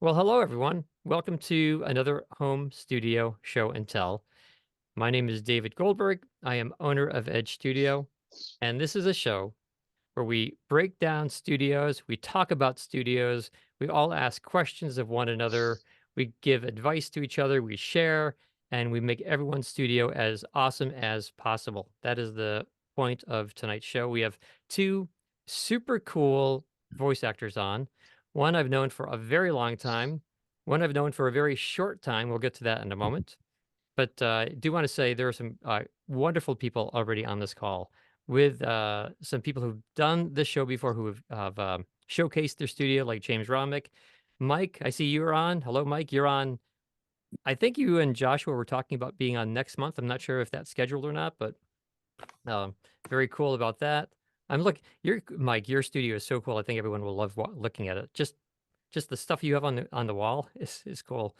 Well, hello, everyone. Welcome to another home studio show and tell. My name is David Goldberg. I am owner of Edge Studio, and this is a show where we break down studios, we talk about studios, we all ask questions of one another, we give advice to each other, we share, and we make everyone's studio as awesome as possible. That is the point of tonight's show. We have two super cool voice actors on. One I've known for a very long time, one I've known for a very short time. We'll get to that in a moment. But I do want to say there are some wonderful people already on this call with some people who've done this show before who have showcased their studio, like James Romick. Mike, I see you're on. Hello, Mike. You're on. I think you and Joshua were talking about being on next month. I'm not sure if that's scheduled or not, but um, very cool about that. I'm look, your Mike, your studio is so cool. I think everyone will love looking at it. Just the stuff you have on the wall is cool.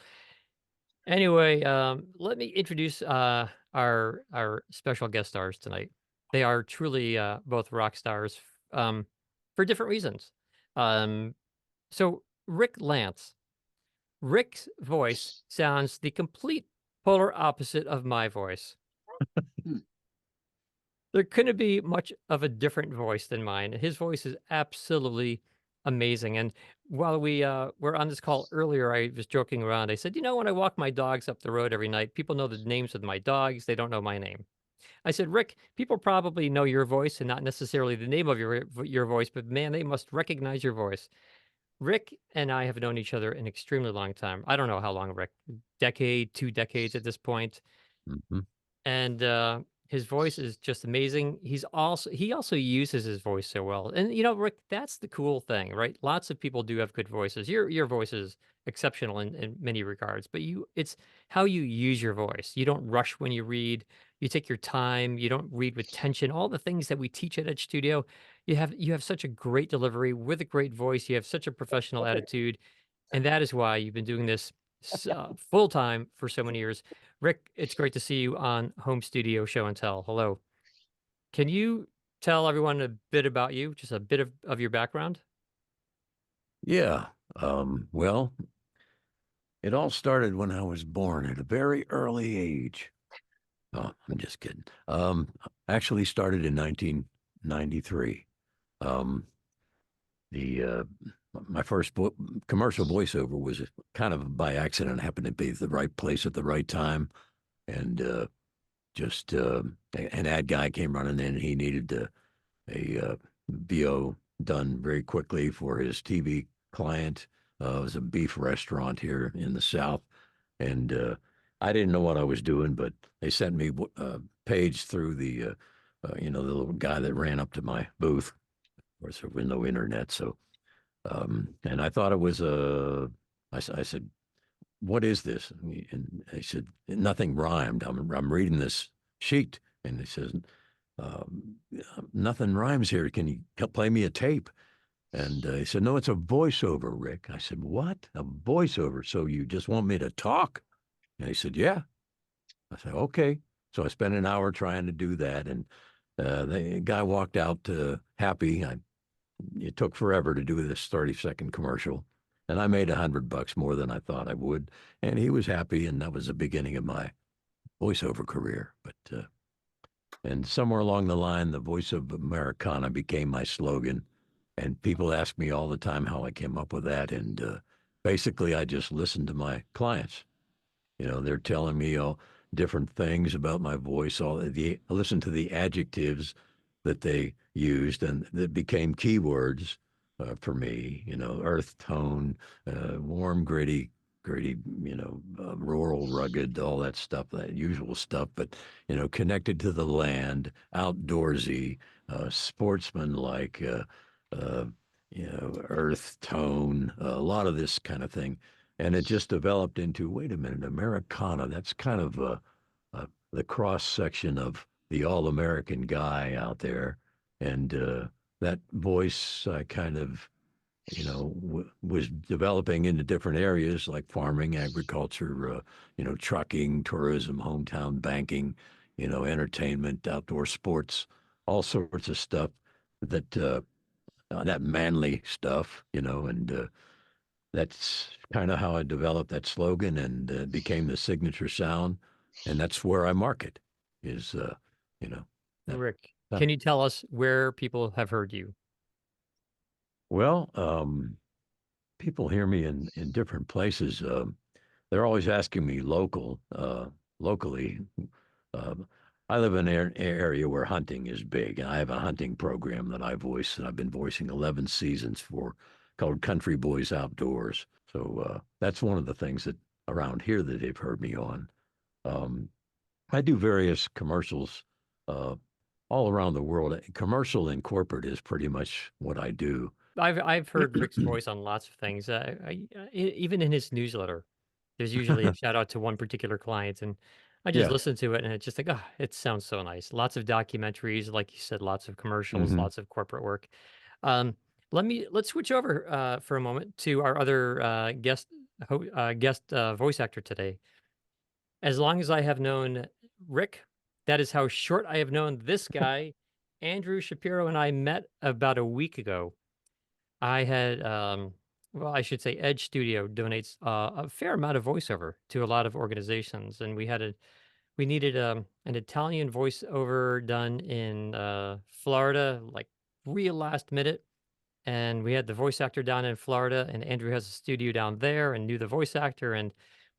Anyway, let me introduce our special guest stars tonight. They are truly both rock stars for different reasons. Um, so Rick Lance, Rick's voice sounds the complete polar opposite of my voice. Hmm. There couldn't be much of a different voice than mine. His voice is absolutely amazing. And while we were on this call earlier, I was joking around. I said, when I walk my dogs up the road every night, people know the names of my dogs. They don't know my name. I said, Rick, people probably know your voice and not necessarily the name of your voice, but man, they must recognize your voice. Rick and I have known each other an extremely long time. I don't know how long, Rick, decade, 2 decades at this point. Mhm. And his voice is just amazing. He also uses his voice so well. And Rick, that's the cool thing, right? Lots of people do have good voices. Your voice is exceptional in many regards, but it's how you use your voice. You don't rush when you read. You take your time. You don't read with tension. All the things that we teach at Edge Studio, you have such a great delivery with a great voice. You have such a professional attitude, and that is why you've been doing this full time for so many years. Rick, it's great to see you on Home Studio Show and Tell. Hello. Can you tell everyone a bit about you, just a bit of your background? Yeah. Well, it all started when I was born at a very early age. Oh, I'm just kidding. Actually started in 1993. Um, the My first commercial voiceover was kind of by accident. Happened to be at the right place at the right time, and just an ad guy came running in. He needed a VO done very quickly for his TV client. It was a beef restaurant here in the South. And I didn't know what I was doing, but they sent me a page through the little guy that ran up to my booth. Of course, there was no internet. So, and I thought it was I said, what is this? And they said, nothing rhymed. I'm reading this sheet. And they says, um, nothing rhymes here. Can you play me a tape? And he said, no, it's a voiceover, Rick. I said, what? A voiceover? So you just want me to talk? And he said, yeah. I said, okay. So I spent an hour trying to do that. And the guy walked out happy. It took forever to do this 30-second commercial. And I made $100 more than I thought I would. And he was happy. And that was the beginning of my voiceover career. And somewhere along the line, the voice of Americana became my slogan. And people ask me all the time how I came up with that. And basically, I just listened to my clients. They're telling me all different things about my voice. I listened to the adjectives that they used, and that became keywords for me. Earth tone, warm, gritty. Rural, rugged, all that stuff, that usual stuff. But connected to the land, outdoorsy, sportsmanlike. Uh, Earth tone, a lot of this kind of thing. And it just developed into, wait a minute, Americana. That's kind of the cross section of the all American guy out there. And that voice kind of, was developing into different areas like farming, agriculture, trucking, tourism, hometown banking, entertainment, outdoor sports, all sorts of stuff that manly stuff, and that's kind of how I developed that slogan and became the signature sound. And that's where I market is, you know, that, Rick, that. can you tell us where people have heard you? Well, people hear me in different places. They're always asking me locally. Um, I live in an area where hunting is big, and I have a hunting program that I voice, and I've been voicing 11 seasons for, called Country Boys Outdoors. So that's one of the things that around here that they've heard me on. Um, I do various commercials uh, all around the world. Commercial and corporate is pretty much what I do. I've heard Rick's voice on lots of things. Even in his newsletter, there's usually a shout out to one particular client, and I just Yeah. listen to it, and it's just like, ah, it sounds so nice. Lots of documentaries, like you said, lots of commercials, Hmm. lots of corporate work. Um, let's switch over for a moment to our other guest voice actor today. As long as I have known Rick, that is how short I have known this guy. Andrew Shapiro and I met about a week ago. I had, well, I should say Edge Studio donates a fair amount of voiceover to a lot of organizations. And we needed an Italian voiceover done in Florida, like real last minute. And we had the voice actor down in Florida, and Andrew has a studio down there and knew the voice actor. And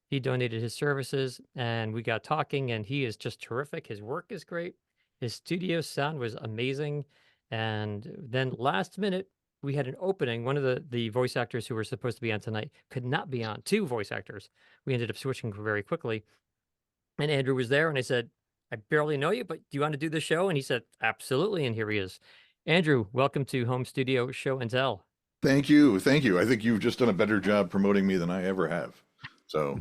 he donated his services, and we got talking, and he is just terrific. His work is great. His studio sound was amazing. And then last minute, we had an opening. One of the voice actors who were supposed to be on tonight could not be on. Two voice actors. We ended up switching very quickly. And Andrew was there, and I said, I barely know you, but do you want to do the show? And he said, absolutely. And here he is. Andrew, welcome to Home Studio Show and Tell. Thank you. Thank you. I think you've just done a better job promoting me than I ever have. So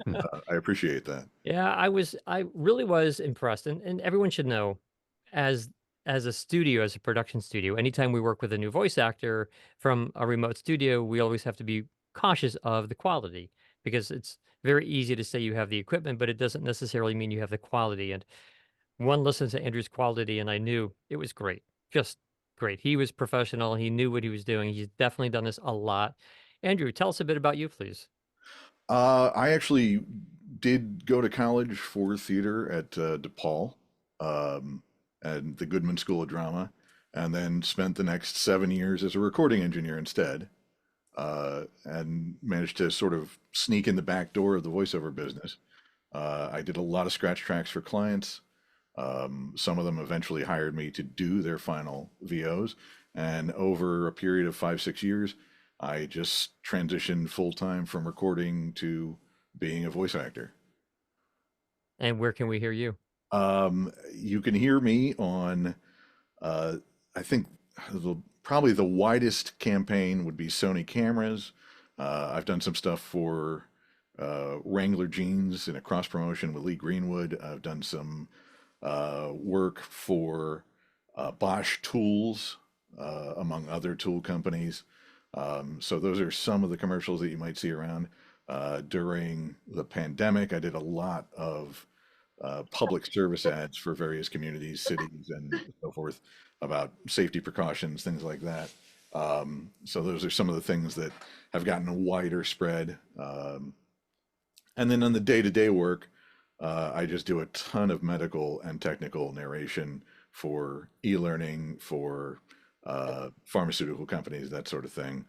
I appreciate that. Yeah, I really was impressed, and everyone should know, as as a studio, as a production studio, anytime we work with a new voice actor from a remote studio, we always have to be cautious of the quality because it's very easy to say you have the equipment, but it doesn't necessarily mean you have the quality. And one listened to Andrew's quality, and I knew it was great, just great. He was professional. He knew what he was doing. He's definitely done this a lot. Andrew, tell us a bit about you, please. I actually did go to college for theater at DePaul um, and the Goodman School of Drama, and then spent the next 7 years as a recording engineer instead, and managed to sort of sneak in the back door of the voiceover business. I did a lot of scratch tracks for clients. Some of them eventually hired me to do their final VOs. And over a period of 5, 6 years, I just transitioned full time from recording to being a voice actor. And where can we hear you? You can hear me on, uh, I think, probably the widest campaign would be Sony cameras. I've done some stuff for Wrangler jeans in a cross promotion with Lee Greenwood. I've done some work for Bosch Tools, among other tool companies. So those are some of the commercials that you might see around. During the pandemic, I did a lot of public service ads for various communities, cities, and so forth about safety precautions, things like that. So those are some of the things that have gotten a wider spread. And then on the day-to-day work, I just do a ton of medical and technical narration for e-learning, for pharmaceutical companies, that sort of thing.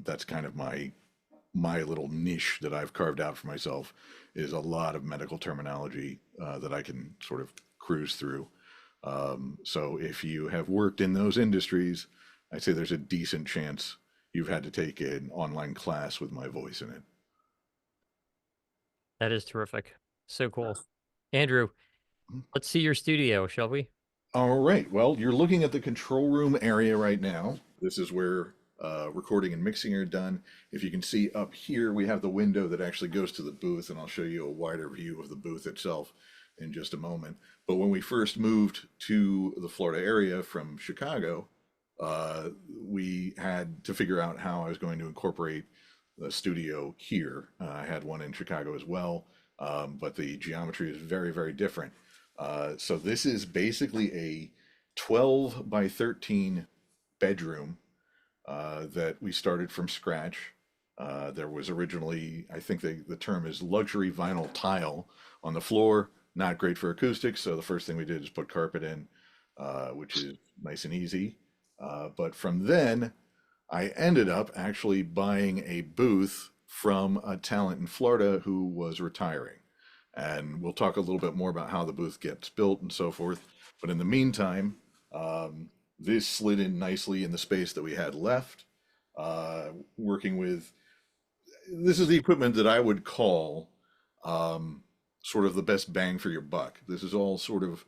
That's kind of my little niche that I've carved out for myself is a lot of medical terminology that I can sort of cruise through. So if you have worked in those industries, I'd say there's a decent chance you've had to take an online class with my voice in it. That is terrific. So cool. Andrew, let's see your studio, shall we? All right. Well, you're looking at the control room area right now. This is where recording and mixing are done. If you can see up here, we have the window that actually goes to the booth, and I'll show you a wider view of the booth itself in just a moment. But when we first moved to the Florida area from Chicago, we had to figure out how I was going to incorporate the studio here. I had one in Chicago as well, but the geometry is very, very different. So this is basically a 12 by 13 bedroom that we started from scratch. There was originally, I think the term is luxury vinyl tile on the floor. Not great for acoustics, so the first thing we did is put carpet in, which is nice and easy. But from then, I ended up actually buying a booth from a talent in Florida who was retiring. And we'll talk a little bit more about how the booth gets built and so forth. But in the meantime, this slid in nicely in the space that we had left. Working with this is the equipment that I would call sort of the best bang for your buck. This is all sort of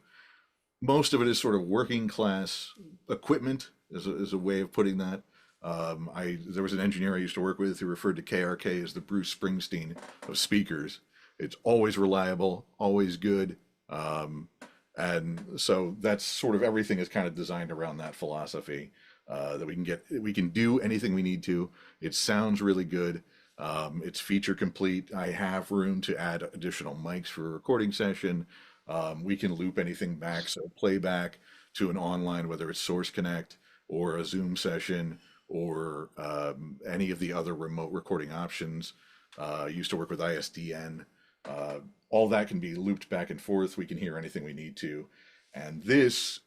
most of it is sort of working class equipment is a way of putting that. There was an engineer I used to work with who referred to KRK as the Bruce Springsteen of speakers. It's always reliable, always good, um, and so that's sort of everything is kind of designed around that philosophy that we can do anything we need to. It sounds really good. It's feature complete. I have room to add additional mics for a recording session. We can loop anything back, so playback to an online, whether it's Source Connect or a Zoom session or any of the other remote recording options. I used to work with ISDN. All that can be looped back and forth. We can hear anything we need to. And this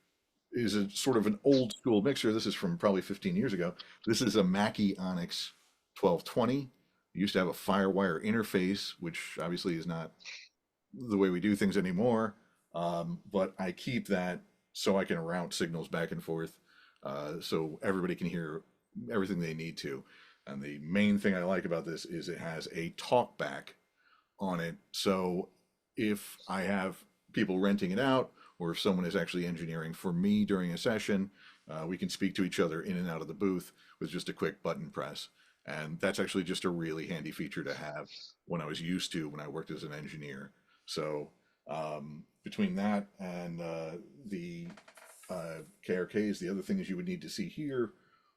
is a sort of an old school mixer. This is from probably 15 years ago. This is a Mackie Onyx 1220. It used to have a Firewire interface, which obviously is not the way we do things anymore. But I keep that so I can route signals back and forth, so everybody can hear everything they need to. And the main thing I like about this is it has a talkback on it. So if I have people renting it out, or if someone is actually engineering for me during a session, we can speak to each other in and out of the booth with just a quick button press. And that's actually just a really handy feature to have when I was used to when I worked as an engineer. So between that and the KRKs, the other things you would need to see here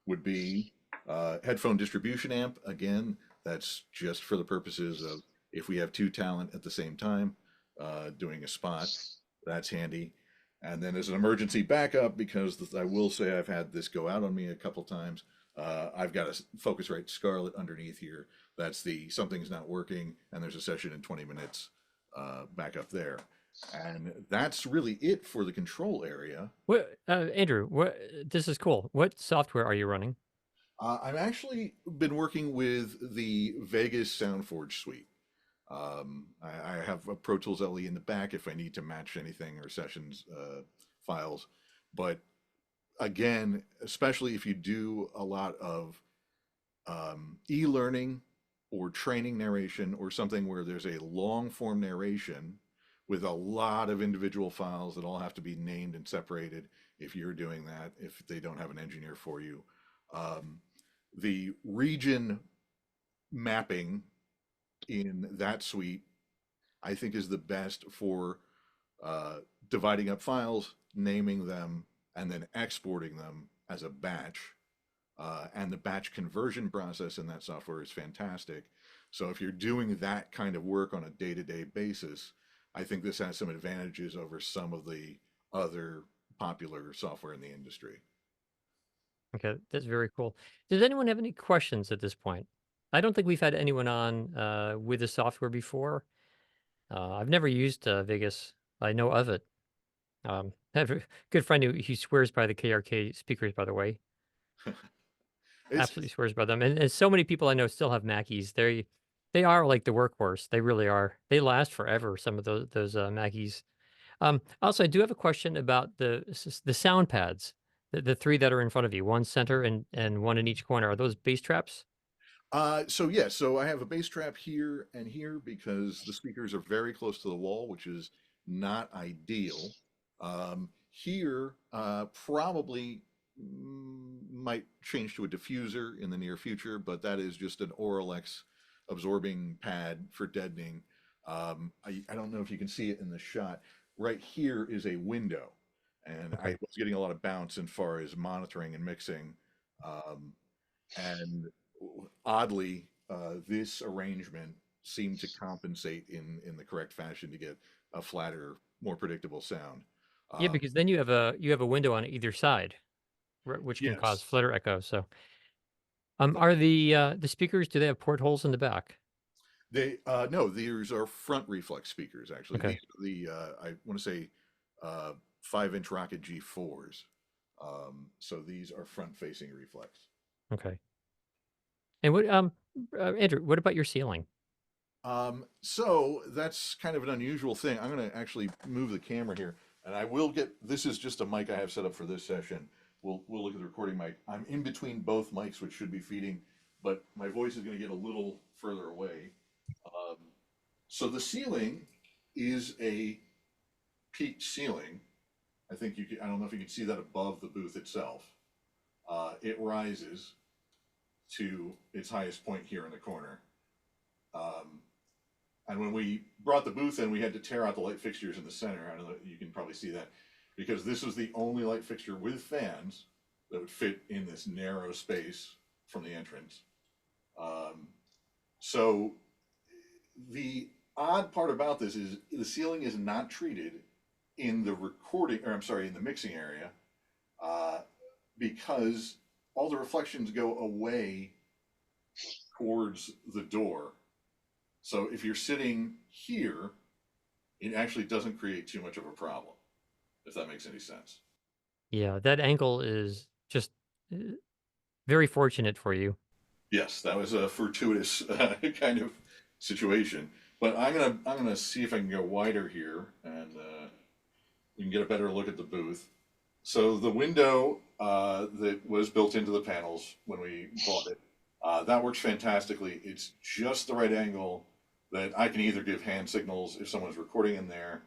would be headphone distribution amp. Again, that's just for the purposes of if we have two talent at the same time doing a spot, that's handy. And then as an emergency backup, because I will say I've had this go out on me a couple times, I've got a Focusrite Scarlett underneath here. That's the something's not working, and there's a session in 20 minutes back up there. And that's really it for the control area. What, Andrew? What? This is cool. What software are you running? I've actually been working with the Vegas SoundForge suite. I have a Pro Tools LE in the back if I need to match anything or sessions files. But again, especially if you do a lot of e-learning or training narration or something where there's a long form narration with a lot of individual files that all have to be named and separated if you're doing that, if they don't have an engineer for you. Um, the region mapping in that suite, I think, is the best for uh, dividing up files, naming them, and then exporting them as a batch. And the batch conversion process in that software is fantastic. So if you're doing that kind of work on a day-to-day basis, I think this has some advantages over some of the other popular software in the industry. Okay, that's very cool. Does anyone have any questions at this point? I don't think we've had anyone on with the software before. I've never used Vegas. I know of it. I have a good friend who swears by the KRK speakers, by the way. It's Absolutely swears by them. And so many people I know still have Mackies. They are like the workhorse. They really are. They last forever, some of those Mackies. Also, I do have a question about the sound pads, the three that are in front of you, one center and one in each corner. Are those bass traps? so yeah, so I have a bass trap here and here because the speakers are very close to the wall, which is not ideal. Here, probably might change to a diffuser in the near future, but that is just an Auralex absorbing pad for deadening. I don't know if you can see it in the shot. Right here is a window, and I Okay. was getting a lot of bounce as far as monitoring and mixing. Um, and oddly, this arrangement seemed to compensate in the correct fashion to get a flatter, more predictable sound. Yeah, Um, because then you have a window on either side, which can cause yes, flitter echo. So, Are the speakers, do they have portholes in the back? They no, these are front reflex speakers actually. Okay. These are the I want to say 5-inch Rocket G4s. So these are front facing reflex. Okay. And what Andrew, what about your ceiling? So that's kind of an unusual thing. I'm going to actually move the camera here, and I will get. This is just a mic I have set up for this session. We'll look at the recording mic. I'm in between both mics, which should be feeding, but my voice is going to get a little further away. Um, so the ceiling is a peaked ceiling. I think you can, I don't know if you can see that above the booth itself. It rises to its highest point here in the corner. Um, And when we brought the booth in, we had to tear out the light fixtures in the center. I don't know, you can probably see that because this was the only light fixture with fans that would fit in this narrow space from the entrance. Um, so the odd part about this is the ceiling is not treated in the recording, or I'm sorry, in the mixing area, uh, because all the reflections go away towards the door. So if you're sitting here, it actually doesn't create too much of a problem, if that makes any sense. Yeah, that angle is just uh, very fortunate for you. Yes, that was a fortuitous kind of situation. But I'm gonna see if I can go wider here, and we can get a better look at the booth. So the window that was built into the panels when we bought it, that works fantastically. It's just the right angle that I can either give hand signals if someone's recording in there,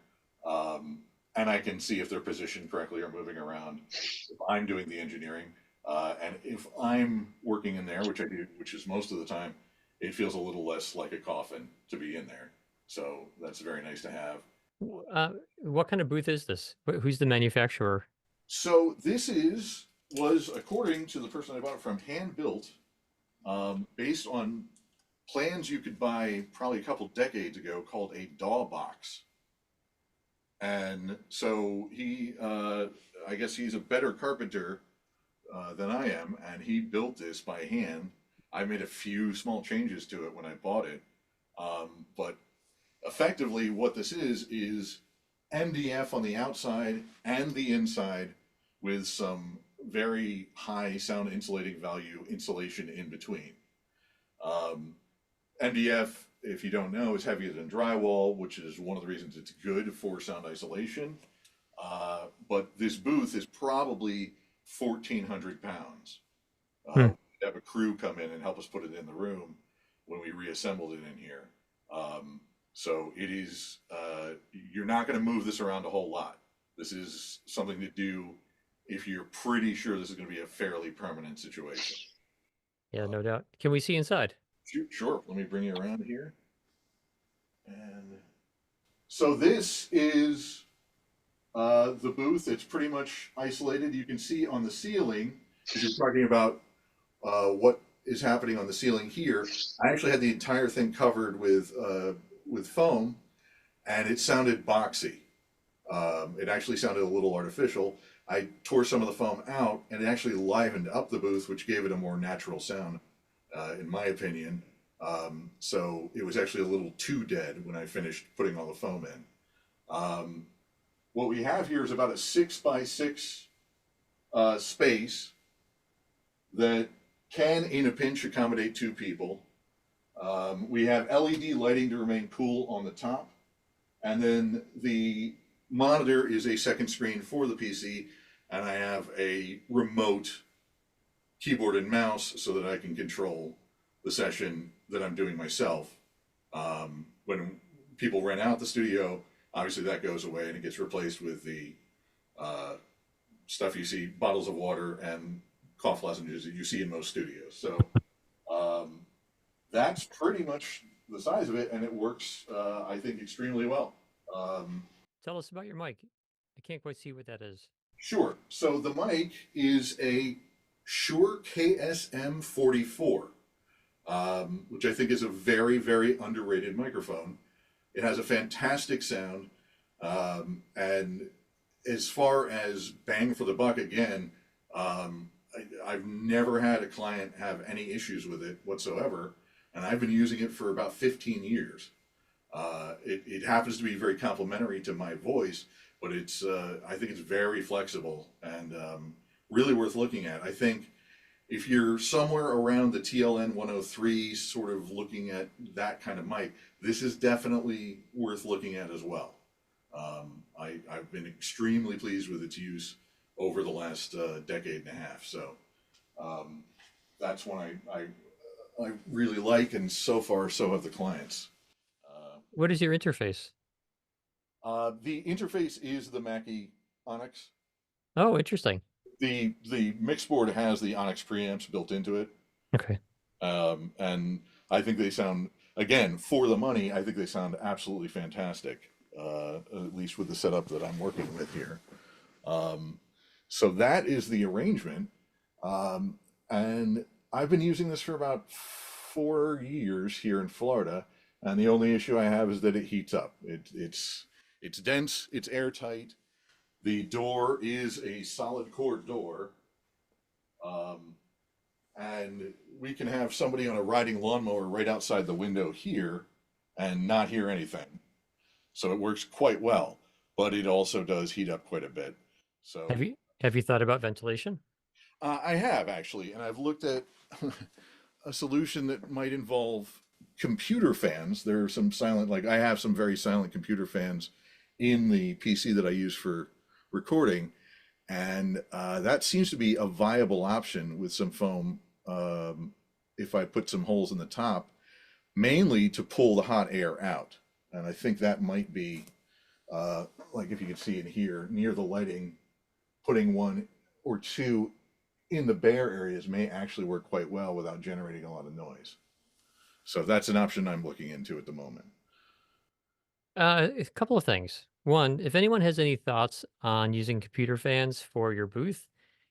um, and I can see if they're positioned correctly or moving around if I'm doing the engineering. And if I'm working in there, which I do, which is most of the time, it feels a little less like a coffin to be in there. So that's very nice to have. What kind of booth is this? Who's the manufacturer? So this was according to the person I bought it from, hand built, based on plans you could buy probably a couple decades ago called a DAW box. And so I guess he's a better carpenter than I am, and he built this by hand. I made a few small changes to it when I bought it, but effectively, what this is MDF on the outside and the inside with some very high sound insulating value insulation in between. Um, MDF, if you don't know, is heavier than drywall, which is one of the reasons it's good for sound isolation. But this booth is probably 1,400 pounds. Hmm. We have a crew come in and help us put it in the room when we reassembled it in here. So it is, you're not going to move this around a whole lot. This is something to do if you're pretty sure this is going to be a fairly permanent situation. Yeah, no doubt. Can we see inside? Sure. Let me bring you around here. And so this is the booth. It's pretty much isolated. You can see on the ceiling, if you're talking about what is happening on the ceiling here, I actually had the entire thing covered with foam, and it sounded boxy. It actually sounded a little artificial. I tore some of the foam out, and it actually livened up the booth, which gave it a more natural sound, in my opinion. So it was actually a little too dead when I finished putting all the foam in. What we have here is about a 6x6 space that can, in a pinch, accommodate two people. We have LED lighting to remain cool on the top. And then the monitor is a second screen for the PC. And I have a remote keyboard and mouse so that I can control the session that I'm doing myself. When people rent out the studio, obviously that goes away and it gets replaced with the stuff you see, bottles of water and cough lozenges that you see in most studios. So that's pretty much the size of it, and it works, I think, extremely well. Tell us about your mic. I can't quite see what that is. Sure. So the mic is a Shure KSM 44, which I think is a very, very underrated microphone. It has a fantastic sound, and as far as bang for the buck, again, I've never had a client have any issues with it whatsoever, and I've been using it for about 15 years. It happens to be very complementary to my voice, but I think it's very flexible and really worth looking at. I think if you're somewhere around the TLN 103, sort of looking at that kind of mic, this is definitely worth looking at as well. I've been extremely pleased with its use over the last decade and a half. So um, that's one I really like, and so far, so have the clients. Uh, What is your interface? the interface is the Mackie Onyx. Oh, interesting. The mix board has the Onyx preamps built into it, Okay. and I think they sound, again, for the money. I think they sound absolutely fantastic. At least with the setup that I'm working with here. Um, so that is the arrangement. And I've been using this for about 4 years here in Florida, and the only issue I have is that it heats up. It's dense, it's airtight. The door is a solid core door, um, and we can have somebody on a riding lawnmower right outside the window here and not hear anything. So it works quite well, but it also does heat up quite a bit. Have So you thought about ventilation? I have actually, and I've looked at a solution that might involve computer fans. There are some silent, like I have some very silent computer fans in the PC that I use for recording, and that seems to be a viable option with some foam. If I put some holes in the top, mainly to pull the hot air out, and I think that might be like if you can see in here near the lighting, putting one or two in the bare areas may actually work quite well without generating a lot of noise. So that's an option I'm looking into at the moment. A couple of things. One, if anyone has any thoughts on using computer fans for your booth,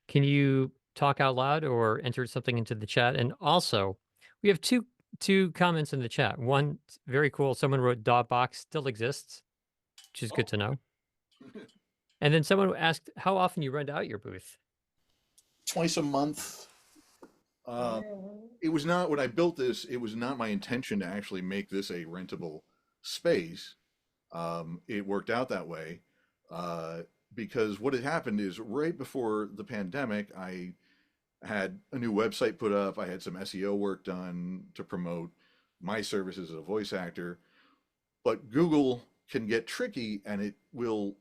can you talk out loud or enter something into the chat? And also, we have two comments in the chat. One, very cool. Someone wrote Dogbox still exists, which is good Oh, to know. And then someone asked how often you rent out your booth. twice a month. Uh, it was not when I built this. It was not my intention to actually make this a rentable space. It worked out that way because what had happened is right before the pandemic, I had a new website put up. I had some SEO work done to promote my services as a voice actor. But Google can get tricky and it will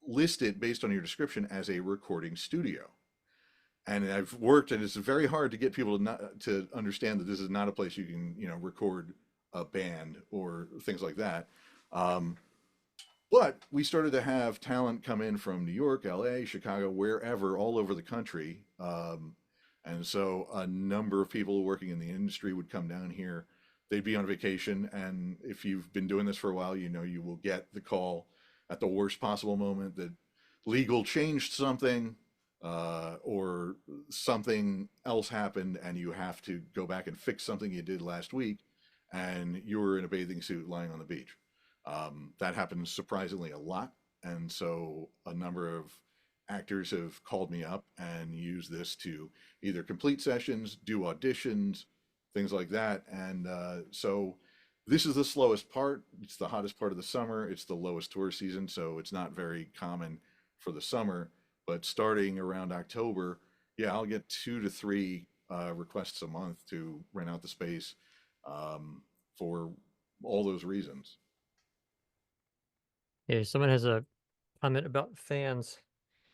list it based on your description as a recording studio. And I've worked, and it's very hard to get people to understand that this is not a place you can, record a band or things like that. Um, but we started to have talent come in from New York, LA, Chicago, wherever, all over the country. And so a number of people working in the industry would come down here. They'd be on vacation. And if you've been doing this for a while, you will get the call at the worst possible moment that legal changed something or something else happened and you have to go back and fix something you did last week and you were in a bathing suit lying on the beach. That happens surprisingly a lot. And so a number of actors have called me up and used this to either complete sessions, do auditions, things like that. And so this is the slowest part. It's the hottest part of the summer. It's the lowest tour season. So it's not very common for the summer. But starting around October, yeah, I'll get 2 to 3 requests a month to rent out the space for all those reasons. Yeah, someone has a comment about fans.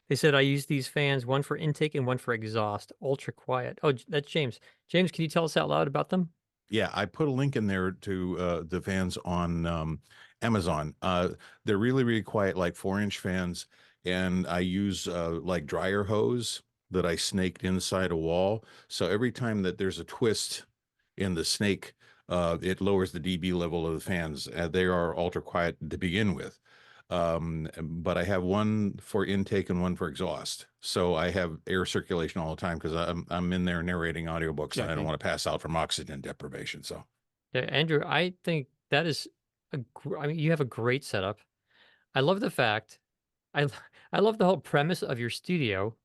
They said, I use these fans, one for intake and one for exhaust, ultra quiet. Oh, that's James. James, can you tell us out loud about them? Yeah, I put a link in there to the fans on Amazon. They're really, really quiet, like 4-inch fans. And I use like dryer hose that I snaked inside a wall. So every time that there's a twist in the snake, it lowers the dB level of the fans. They are ultra quiet to begin with. But I have one for intake and one for exhaust. So I have air circulation all the time because I'm in there narrating audiobooks and I don't Exactly. want to pass out from oxygen deprivation. So Yeah, Andrew, I think that is I mean, you have a great setup. I love the fact I l- I love the whole premise of your studio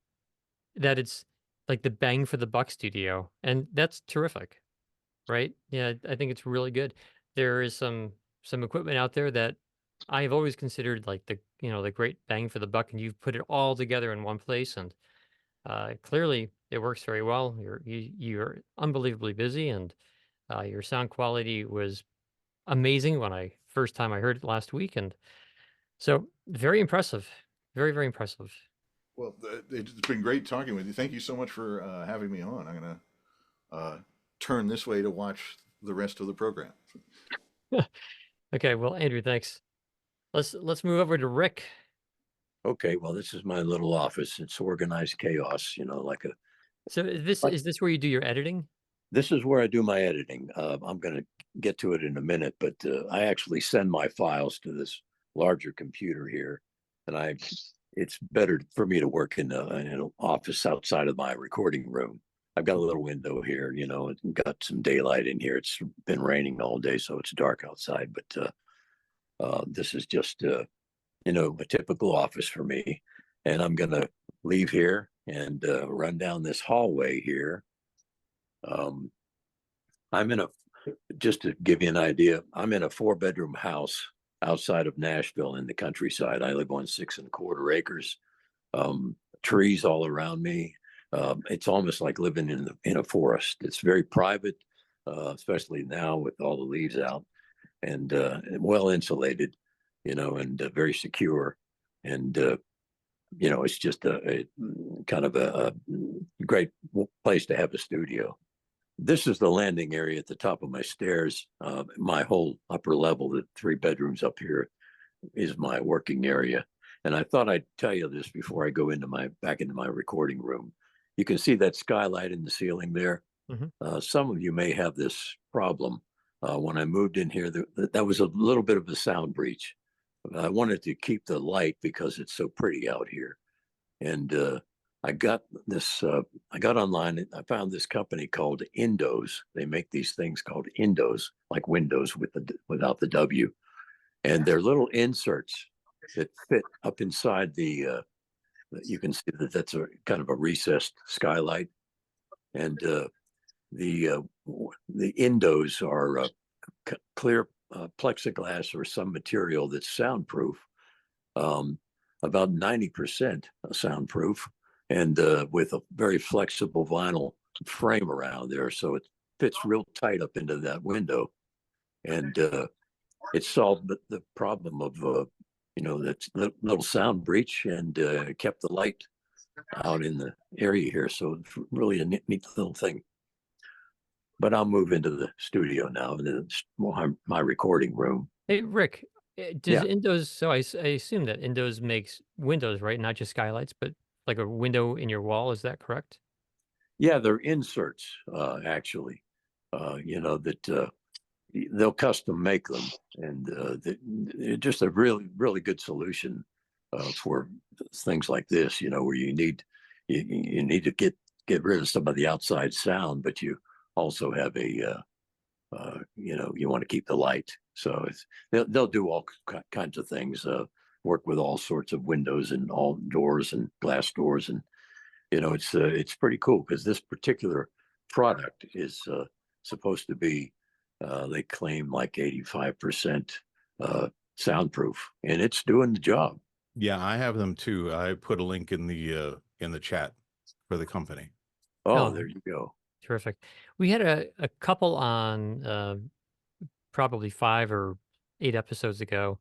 that it's like the bang for the buck studio, and that's terrific, right? Yeah, I think it's really good. There is some equipment out there that I have always considered like the great bang for the buck, and you've put it all together in one place, and clearly it works very well. You're unbelievably busy, and your sound quality was amazing when I first time I heard it last week, and so very impressive, very very impressive. Well, it's been great talking with you. Thank you so much for having me on. I'm gonna turn this way to watch the rest of the program. Okay, well, Andrew, thanks. Let's move over to Rick. Okay, well, this is my little office. It's organized chaos, like So like is this where you do your editing? this is where I do my editing. I'm going to get to it in a minute, but I actually send my files to this larger computer here, and it's better for me to work in an office outside of my recording room. I've got a little window here, and got some daylight in here. It's been raining all day, so it's dark outside, but this is just a typical office for me. And I'm going to leave here and run down this hallway here. I'm in a, just to give you an idea, I'm in a 4-bedroom house outside of Nashville in the countryside. I live on 6.25 acres, trees all around me. It's almost like living in a forest. It's very private, especially now with all the leaves out, and well insulated, and very secure. And it's just a kind of a great place to have a studio. This is the landing area at the top of my stairs. My whole upper level, the 3 bedrooms up here, is my working area. And I thought I'd tell you this before I go back into my recording room. You can see that skylight in the ceiling there. Hmm. Some of you may have this problem. When I moved in here, that was a little bit of a sound breach. I wanted to keep the light because it's so pretty out here. And I got this. I got online and I found this company called Indos. They make these things called Indos, like Windows without the W, and they're little inserts that fit up inside the. You can see that that's a kind of a recessed skylight, and the Indos are clear plexiglass or some material that's soundproof, um, about 90% soundproof, and with a very flexible vinyl frame around there, so it fits real tight up into that window, and it solved the problem of that little sound breach, and kept the light out in the area here. So it's really a neat little thing. But I'll move into the studio now, and it's my recording room. Hey, Rick, does Yeah, Indos? So I assume that Indos makes windows, right? Not just skylights, but like a window in your wall. Is that correct? yeah, they're inserts, actually. That they'll custom make them, and they're just a really really good solution for things like this. Where you need to get rid of some of the outside sound, but you also have you want to keep the light. So they'll do all kinds of things. Work with all sorts of windows and all doors and glass doors, and it's pretty cool because this particular product is supposed to be, they claim, like 85% soundproof, and it's doing the job. Yeah, I have them too. I put a link in the chat for the company. Oh, Oh, there you go. terrific. We had a couple on probably 5 or 8 episodes ago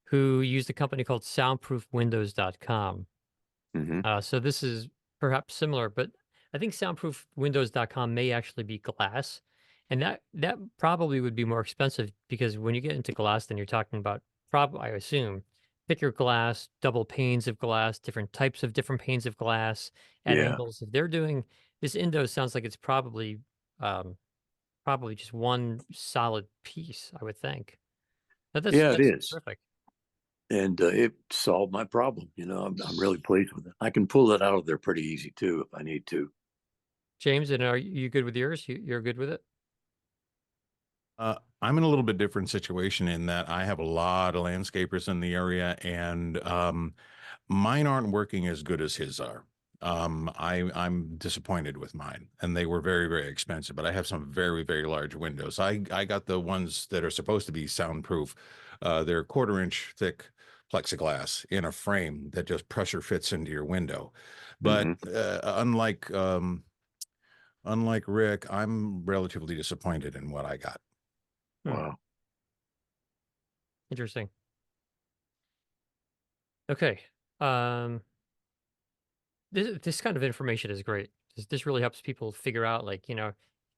who used a company called soundproofwindows.com. Hmm. So this is perhaps similar, but I think soundproofwindows.com may actually be glass. And that probably would be more expensive because when you get into glass, then you're talking about I assume, thicker glass, double panes of glass, different types of different panes of glass at Yeah, angles. If they're doing this Indo sounds like it's um, probably just one solid piece, I would think. But yeah, it that's is, terrific. and it solved my problem. I'm really pleased with it. I can pull it out of there pretty easy too if I need to. James, and are you good with yours? You're good with it? I'm in a little bit different situation in that I have a lot of landscapers in the area, and mine aren't working as good as his are. I'm disappointed with mine, and they were very, very expensive, but I have some very, very large windows. I got the ones that are supposed to be soundproof. They're 1/4 inch thick plexiglass in a frame that just pressure fits into your window. But unlike Rick, I'm relatively disappointed in what I got. Hmm. Wow. Interesting. Okay. This kind of information is great. This really helps people figure out, like,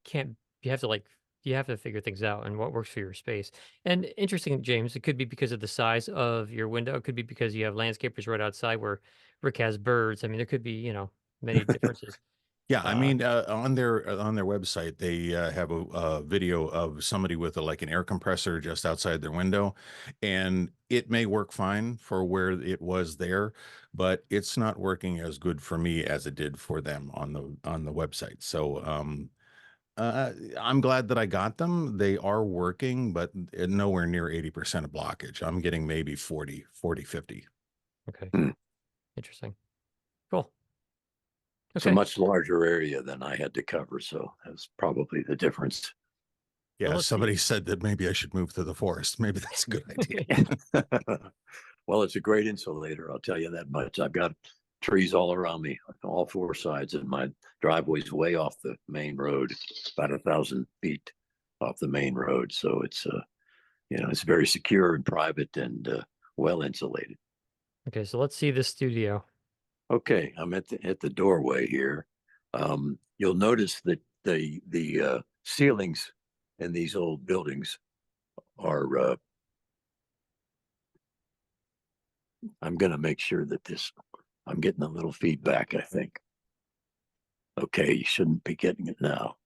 can't you have to like you have to figure things out and what works for your space. And interesting, James, it could be because of the size of your window. It could be because you have landscapers right outside where Rick has birds. I mean, there could be, many differences. Yeah, I Uh, mean, on their website, they have a video of somebody with like an air compressor just outside their window, and it may work fine for where it was there, but it's not working as good for me as it did for them on the website. So, I'm glad that I got them. They are working, but nowhere near 80% of blockage. I'm getting maybe 50. okay. Hmm. Interesting. Cool. It's a Okay. much larger area than I had to cover, so that's probably the difference. So Yeah, let's see. somebody said that maybe I should move to the forest. Maybe that's a good idea. Well, it's a great insulator, I'll tell you that much. I've got trees all around me on all four sides, and my driveway's way off the main road, about 1,000 feet off the main road. So it's it's very secure and private and well insulated. Okay, so let's see this studio. Okay, I'm at the doorway here. You'll notice that the ceilings in these old buildings are. I'm going to make sure that this. I'm getting a little feedback, I think. Okay, you shouldn't be getting it now.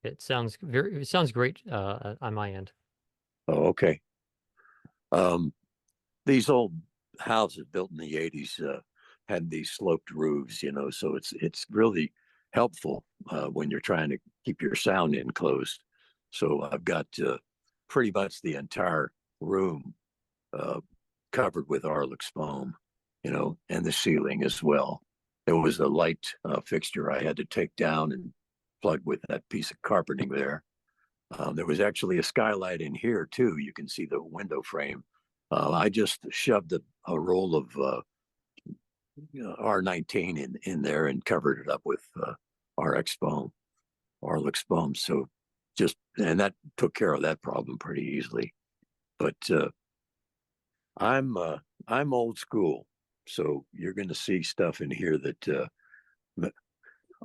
It sounds great on my end. Oh, okay. Um, these old houses built in the '80s had these sloped roofs, so it's really helpful when you're trying to keep your sound enclosed. So I've got pretty much the entire room uh, covered with Arlex foam, and the ceiling as well. There was a light fixture I had to take down and plug with that piece of carpeting there. There was actually a skylight in here too. You can see the window frame. I just shoved a roll of R19 in there and covered it up with RX foam, Arlex foam. So and that took care of that problem pretty easily. But I'm uh, I'm old school, so you're going to see stuff in here that.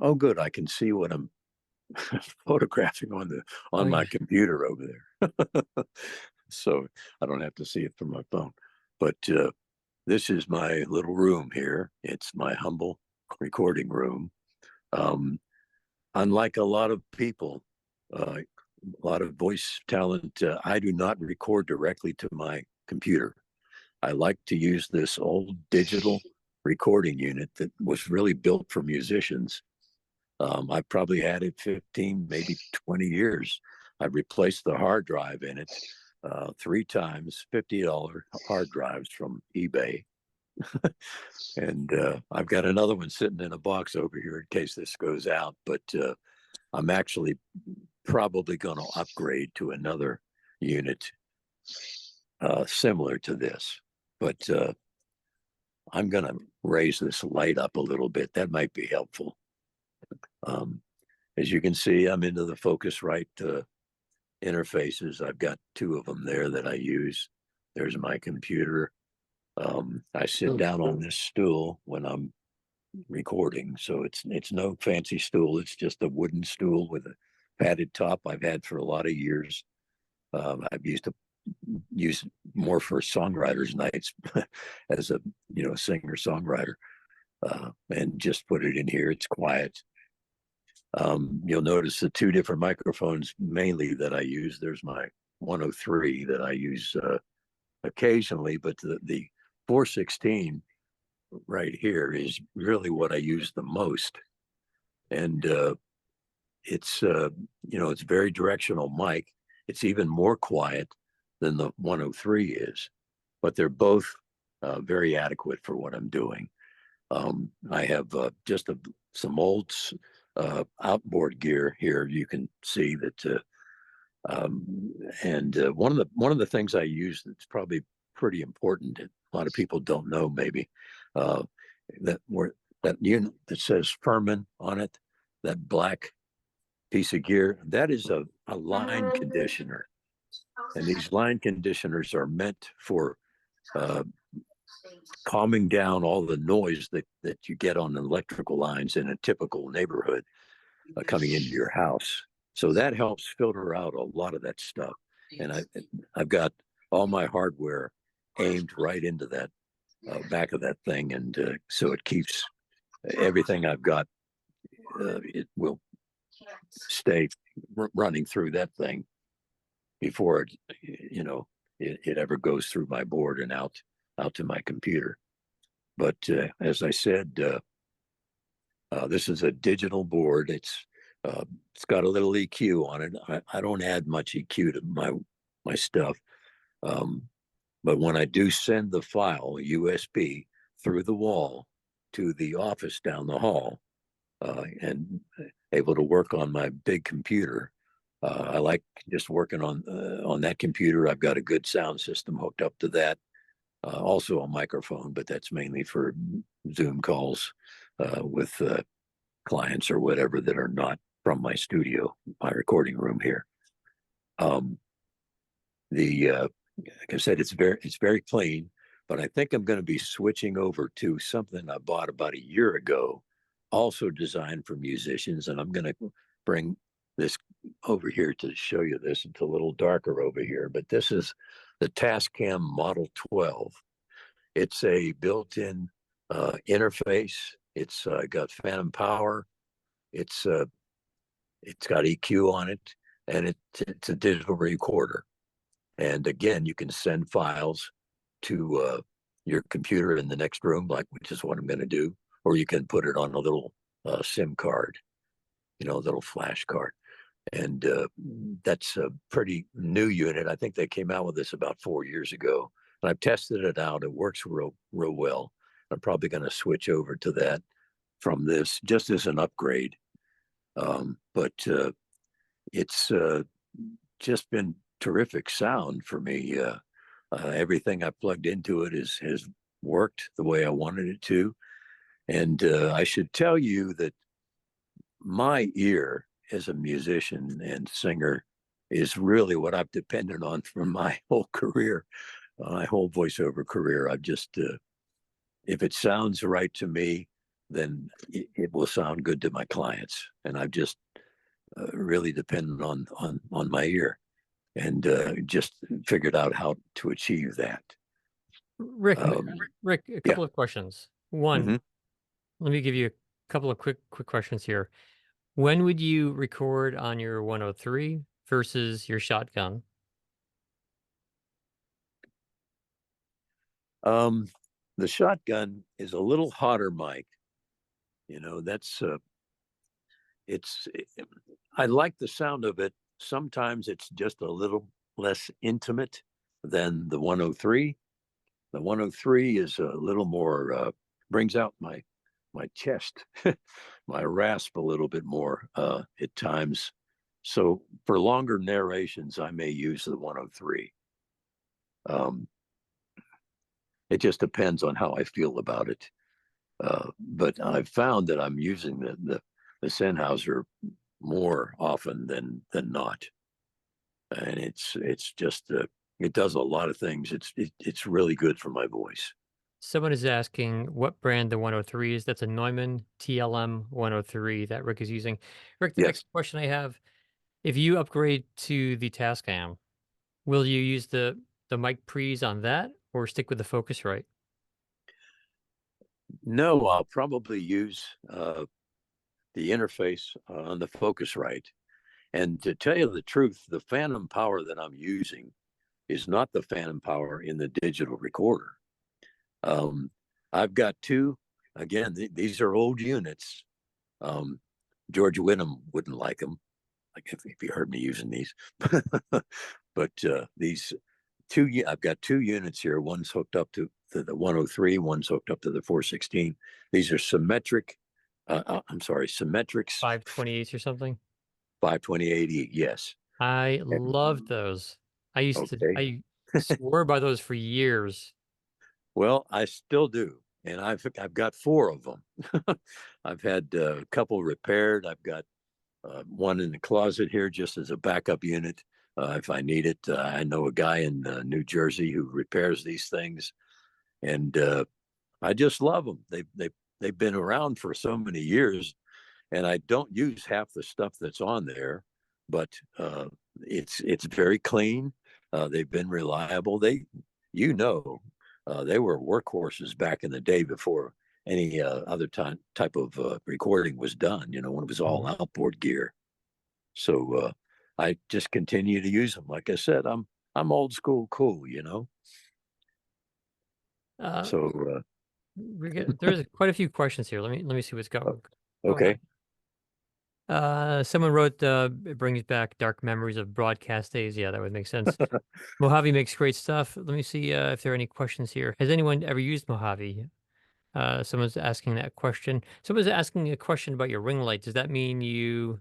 Oh, good! I can see what I'm photographing Oh on my yeah. computer over there. So I don't have to see it from my phone. But this is my little room here. It's my humble recording room. Um, Unlike a lot of people, a lot of voice talent, I do not record directly to my computer. I like to use this old digital recording unit that was really built for musicians. I've probably had it 15, maybe 20 years. I've replaced the hard drive in it 3 times, $50 hard drives from eBay. And I've got another one sitting in a box over here in case this goes out. But I'm actually probably going to upgrade to another unit similar to this. But I'm going to raise this light up a little bit. That might be helpful. As you can see, I'm into the Focusrite interfaces. I've got 2 of them there that I use. There's my computer. I sit down on this stool when I'm recording, so it's no fancy stool. It's just a wooden stool with a padded top. I've had for a lot of years. I've use more for songwriters nights as a singer songwriter, and just put it in here. It's quiet. You'll notice the 2 different microphones mainly that I use. There's my 103 that I use occasionally, but the 416 right here is really what I use the most. And it's very directional mic. It's even more quiet than the 103 is, but they're both very adequate for what I'm doing. I have just some old outboard gear here. You can see that, and one of the things I use that's probably pretty important that a lot of people don't know maybe uh, that unit that says Furman on it, that black piece of gear, that is a line conditioner. And these line conditioners are meant for uh, calming down all the noise that you get on electrical lines in a typical neighborhood coming into your house. So that helps filter out a lot of that stuff. And I've got all my hardware aimed right into that back of that thing. And so it keeps everything I've got, it will stay running through that thing before it, it ever goes through my board and out to my computer. But as I said, this is a digital board. It's got a little EQ on it. I don't add much EQ to my stuff, um, but when I do send the file USB through the wall to the office down the hall, and able to work on my big computer. I like just working on that computer. I've got a good sound system hooked up to that. Also a microphone, but that's mainly for Zoom calls with clients or whatever that are not from my studio, my recording room here. The like I said, it's very clean, but I think I'm going to be switching over to something I bought about a year ago, also designed for musicians, and I'm going to bring this over here to show you this. It's a little darker over here, but this is the Tascam Model 12. It's a built-in interface. It's got phantom power. It's got EQ on it, and it's a digital recorder. And again, you can send files to your computer in the next room, which is what I'm going to do, or you can put it on a little SIM card, a little flash card. And that's a pretty new unit. I think they came out with this about 4 years ago. And I've tested it out. It works real well. I'm probably going to switch over to that from this just as an upgrade. But it's just been terrific sound for me. Everything I plugged into it has worked the way I wanted it to. And I should tell you that my ear as a musician and singer is really what I've depended on for my whole career, my whole voiceover career. I've just, if it sounds right to me, then it will sound good to my clients. And I've just really depended on my ear and just figured out how to achieve that. Rick, Rick, a couple of questions. One, Mhm. let me give you a couple of quick questions here. When would you record on your 103 versus your shotgun? The shotgun is a little hotter mic. That's I like the sound of it. Sometimes it's just a little less intimate than the 103. The 103 is a little more brings out my chest, my rasp a little bit more at times. So for longer narrations, I may use the 103. It just depends on how I feel about it. But I've found that I'm using the Sennheiser more often than not, and it's just it does a lot of things. It's really good for my voice. Someone is asking what brand the 103 is. That's a Neumann TLM 103 that Rick is using. Rick, the Yes. next question I have, if you upgrade to the Tascam, will you use the mic pre's on that or stick with the Focusrite? No, I'll probably use the interface on the Focusrite. And to tell you the truth, the phantom power that I'm using is not the phantom power in the digital recorder. I've got two. Again, these are old units. George Wyndham wouldn't like them, like if you heard me using these. But these I've got 2 units here. One's hooked up to the 103, one's hooked up to the 416. These are symmetric. I'm sorry, symmetrics 528 or something. 528E. Yes. I And, loved those. okay. I swore by those for years. Well, I still do, and I've got 4 of them. I've had a couple repaired. I've got one in the closet here just as a backup unit if I need it. I know a guy in New Jersey who repairs these things, and I just love them. They've been around for so many years, and I don't use half the stuff that's on there, but it's very clean. They've been reliable. You know, they were workhorses back in the day before any other type of recording was done. You know, when it was all Mhm. outboard gear. So I just continue to use them. Like I said, I'm old school cool. You know. Uh, So there's quite a few questions here. Let me see what's going okay. on. Someone wrote, it brings back dark memories of broadcast days. Yeah, that would make sense. Mojave makes great stuff. Let me see if there are any questions here. Has anyone ever used Mojave? Someone's asking that question. Someone's asking a question about your ring light. Does that mean you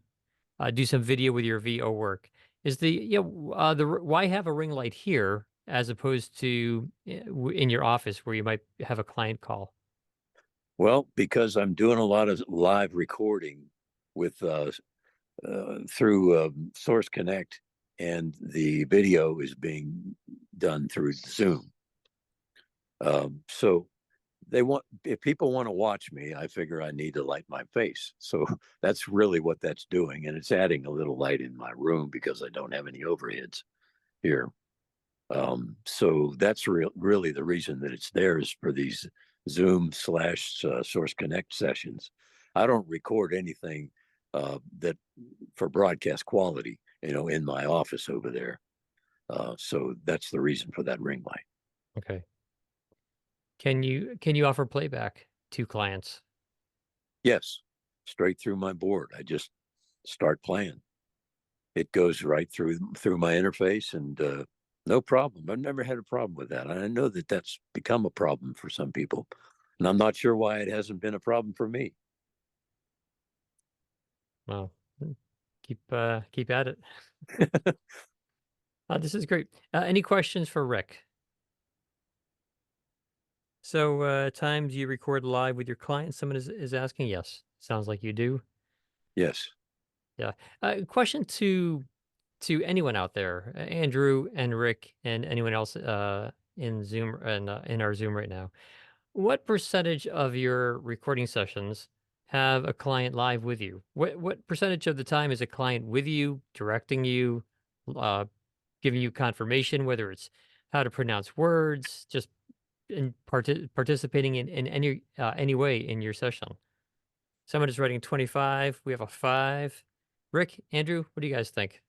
do some video with your VO work? Is the why have a ring light here as opposed to in your office where you might have a client call? Well, because I'm doing a lot of live recording with through Source Connect, and the video is being done through Zoom. So they want if people want to watch me, I figure I need to light my face. So that's really what that's doing, and it's adding a little light in my room because I don't have any overheads here. So that's really the reason that it's there is for these Zoom slash Source Connect sessions. I don't record anything that for broadcast quality, you know, in my office over there. So that's the reason for that ring light. Okay. Can you offer playback to clients? Yes, straight through my board. I just start playing. It goes right through my interface, and no problem. I've never had a problem with that. I know that that's become a problem for some people, and I'm not sure why it hasn't been a problem for me. Well, keep at it. This is great. Any questions for Rick? So, times you record live with your client, someone is asking. Yes, sounds like you do. Yes. Yeah. Question to anyone out there, Andrew and Rick and anyone else in Zoom and in our Zoom right now. What percentage of your recording sessions have a client live with you? What percentage of the time is a client with you, directing you, uh, giving you confirmation, whether it's how to pronounce words, just in participating in any way in your session? Someone is writing 25. We have a 5. Rick, Andrew, what do you guys think?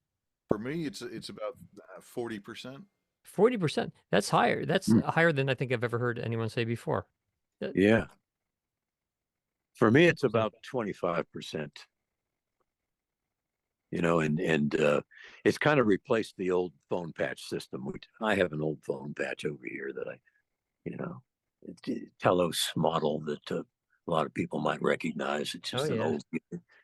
For me, it's about 40%. 40%. That's higher. That's Mm, higher than I think I've ever heard anyone say before. yeah. For me, it's 40%. about 25%. You know, and it's kind of replaced the old phone patch system. I have an old phone patch over here that you know, Telos model that a lot of people might recognize. It's Oh just an yeah. old,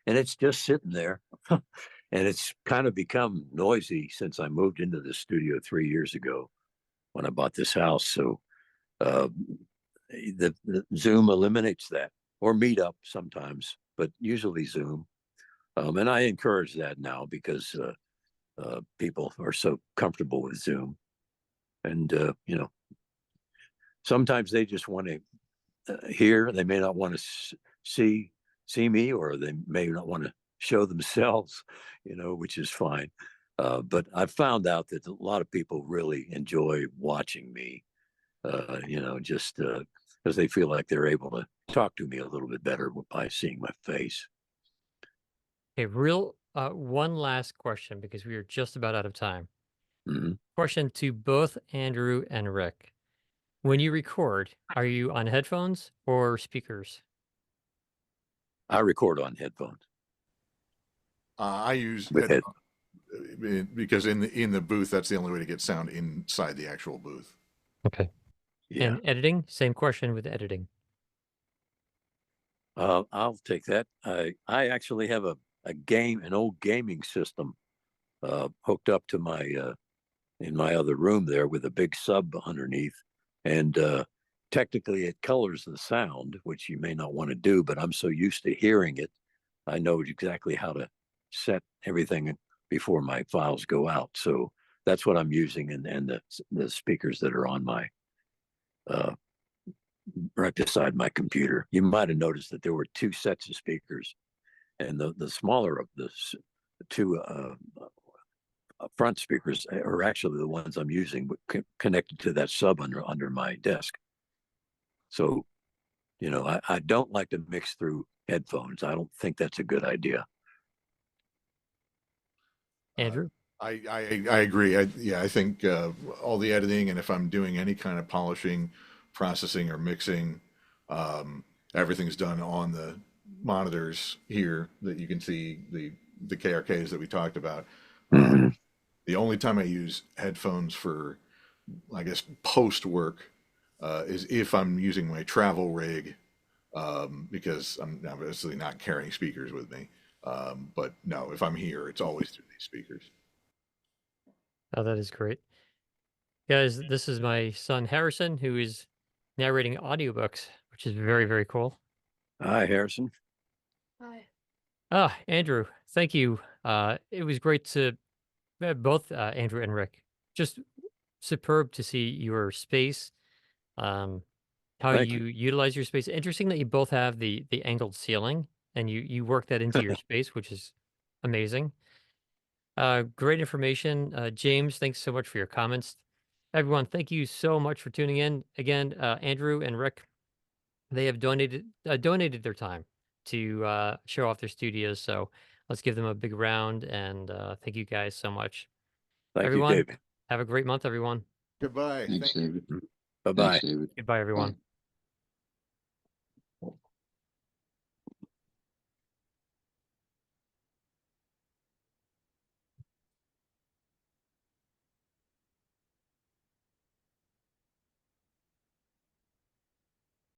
and it's just sitting there. And it's kind of become noisy since I moved into the studio 3 years ago when I bought this house. So uh, the Zoom eliminates that, or Meetup sometimes, but usually Zoom. And I encourage that now because people are so comfortable with Zoom, and you know, sometimes they just want to hear. They may not want to see me, or they may not want to show themselves, you know, which is fine. But I've found out that a lot of people really enjoy watching me, you know, just because they feel like they're able to talk to me a little bit better by seeing my face. Okay, real one last question because we are just about out of time. Hmm. Question to both Andrew and Rick. When you record, are you on headphones or speakers? I record on headphones I use with head. headphones because in the booth, that's the only way to get sound inside the actual booth. Okay. Yeah. And editing, same question with editing. I'll take that. I actually have an old gaming system hooked up to my in my other room there with a big sub underneath, and technically it colors the sound, which you may not want to do, but I'm so used to hearing it, I know exactly how to set everything before my files go out. So that's what I'm using, and the speakers that are on my uh, right beside my computer. You might have noticed that there were two sets of speakers, and the smaller of the two front speakers are actually the ones I'm using, connected to that sub under my desk. So, I don't like to mix through headphones. I don't think that's a good idea. Andrew? I agree. I think all the editing, and if I'm doing any kind of polishing, processing, or mixing, everything's done on the monitors here that you can see the KRKs that we talked about. Mhm. The only time I use headphones for, I guess, post work is if I'm using my travel rig, because I'm obviously not carrying speakers with me. But no, if I'm here, it's always through these speakers. Oh, that is great. Guys, this is my son Harrison, who is narrating audiobooks, which is very, very cool. Hi, Harrison. Hi. Ah, Andrew, thank you. It was great to both Andrew and Rick. Just superb to see your space, um, how Thank you utilize your space. Interesting that you both have the angled ceiling and you work that into your space, which is amazing. Great information. James, thanks so much for your comments. Everyone, thank you so much for tuning in. Again, Andrew and Rick, they have donated their time to show off their studios. So let's give them a big round and thank you guys so much. Thank you, Everyone, David. have a great month, everyone. Goodbye. Thanks, Thank you. David. Bye bye. Thanks, David. Goodbye, everyone. Bye.